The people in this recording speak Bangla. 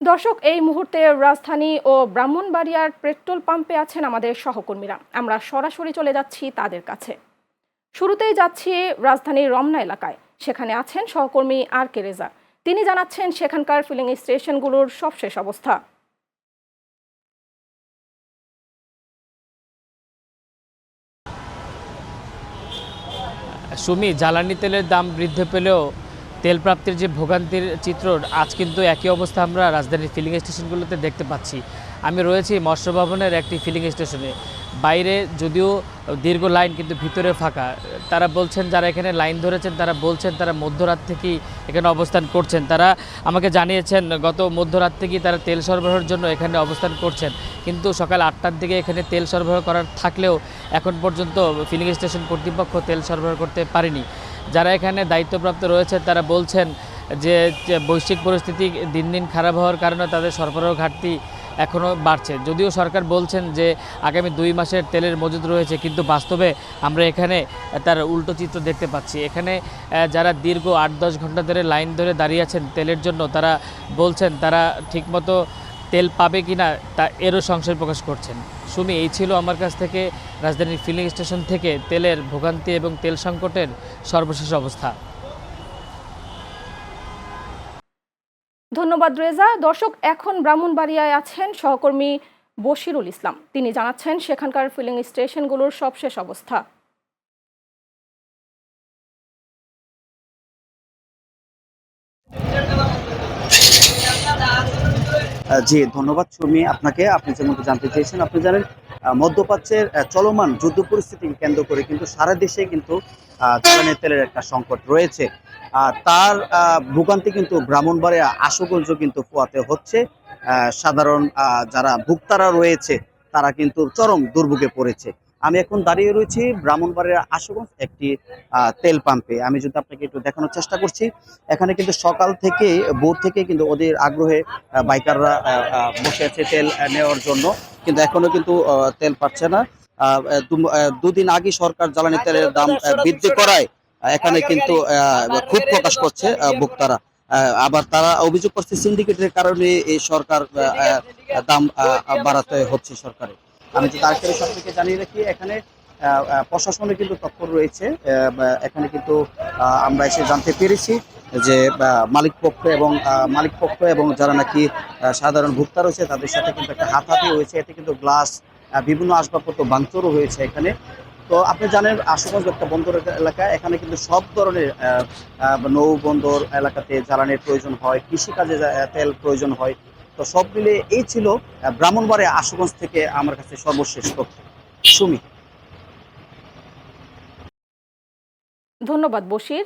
দর্শক, এই মুহূর্তে রাজধানী ও ব্রাহ্মণবাড়িয়ার পেট্রোল পাম্পে আছেন আমাদের সহকর্মীরা। আমরা সরাসরি চলে যাচ্ছি তাদের কাছে। শুরুতেই যাচ্ছি রাজধানীর রমনা এলাকায়। সেখানে আছেন সহকর্মী আর কে রেজা। তিনি জানাচ্ছেন সেখানকার ফিলিং স্টেশনগুলোর সবশেষ অবস্থা। সুমি, জ্বালানি তেলের দাম বৃদ্ধি পেলেও তেল প্রাপ্তির যে ভোগান্তির চিত্র আজ কিন্তু একই অবস্থা আমরা রাজধানীর ফিলিং স্টেশনগুলোতে দেখতে পাচ্ছি। আমি রয়েছি মৎস্য ভবনের একটি ফিলিং স্টেশনে। বাইরে যদিও দীর্ঘ লাইন, কিন্তু ভিতরে ফাঁকা। তারা বলছেন, যারা এখানে লাইন ধরেছেন তারা বলছেন তারা মধ্যরাত থেকেই এখানে অবস্থান করছেন। তারা আমাকে জানিয়েছেন গত মধ্যরাত থেকেই তারা তেল সরবরাহের জন্য এখানে অবস্থান করছেন, কিন্তু সকাল 8টার দিকে এখানে তেল সরবরাহ করার থাকলেও এখন পর্যন্ত ফিলিং স্টেশন কর্তৃপক্ষ তেল সরবরাহ করতে পারেনি। যারা এখানে দায়িত্বপ্রাপ্ত রয়েছে তারা বলছেন যে বৈশ্বিক পরিস্থিতি দিন দিন খারাপ হওয়ার কারণে তাদের সরবরাহ ঘাটতি এখনও বাড়ছে। যদিও সরকার বলছেন যে আগামী 2 মাসের তেলের মজুদ রয়েছে, কিন্তু বাস্তবে আমরা এখানে তার উল্টো চিত্র দেখতে পাচ্ছি। এখানে যারা দীর্ঘ 8-10 ঘন্টা ধরে লাইন ধরে দাঁড়িয়ে আছেন তেলের জন্য, তারা বলছেন তারা ঠিকমতো তেল পাবে কি না তা এরও সংশয় প্রকাশ করছেন। সুমি, এই ছিল আমার কাছ থেকে রাজধানীর ফিলিং স্টেশন থেকে তেলের ভোগান্তি এবং তেল সংকটের সর্বশেষ অবস্থা। ধন্যবাদ রেজা। দর্শক, এখন ব্রাহ্মণবাড়িয়ায় আছেন সহকর্মী বশিরুল ইসলাম। তিনি জানাচ্ছেন সেখানকার ফিলিং স্টেশনগুলোর সবশেষ অবস্থা। জি, ধন্যবাদ সুমি আপনাকে। আপনি যেমন জানতে চেয়েছেন, আপনি জানেন মধ্যপ্রাচ্যের চলমান যুদ্ধ পরিস্থিতিকে কেন্দ্র করে কিন্তু সারা দেশে কিন্তু জ্বালানি তেলের একটা সংকট রয়েছে। তার ভোগান্তি কিন্তু ব্রাহ্মণবাড়িয়া আশুগঞ্জ কিন্তু পোয়াতে হচ্ছে। সাধারণ যারা ভোক্তারা রয়েছে তারা কিন্তু চরম দুর্ভোগে পড়েছে। আমি এখন দাঁড়িয়ে রয়েছি ব্রাহ্মণবাড়িয়া আশুগঞ্জ একটি তেল পাম্পে। আমি যদি আপনাকে একটু দেখানোর চেষ্টা করছি, এখানে কিন্তু সকাল থেকে ভোর থেকে কিন্তু ওদের আগ্রহে বাইকাররা বসে আছে তেল নেওয়ার জন্য, কিন্তু এখনো কিন্তু তেল পাচ্ছে না। 2 দিন আগে সরকার জ্বালানি তেলের দাম বৃদ্ধি করায় এখানে কিন্তু ক্ষোভ প্রকাশ করছে ভোক্তারা। আবার তারা অভিযোগ করছে সিন্ডিকেটের কারণে এই সরকার দাম বাড়াতে হচ্ছে সরকারের। আমি যদি আরেকটা বিষয় আপনাকে জানিয়ে রাখি, এখানে প্রশাসনে কিন্তু তৎপর রয়েছে। এখানে কিন্তু আমরা এসে জানতে পেরেছি যে মালিক পক্ষ এবং যারা নাকি সাধারণ ভোক্তা রয়েছে তাদের সাথে কিন্তু একটা হাতাহাতি হয়েছে। এতে কিন্তু গ্লাস, বিভিন্ন আসবাবপত্র ভাঙচুরও হয়েছে এখানে। তো আপনি জানেন আশুগঞ্জ একটা বন্দর এলাকা, এখানে কিন্তু সব ধরনের নৌ বন্দর এলাকাতে জ্বালানির প্রয়োজন হয়, কৃষিকাজে তেল প্রয়োজন হয়। তো সব মিলে এই ছিল ব্রাহ্মণবাড়িয়া আশুগঞ্জ থেকে আমার কাছে সর্বশেষ তথ্য। সুমি। ধন্যবাদ বশির।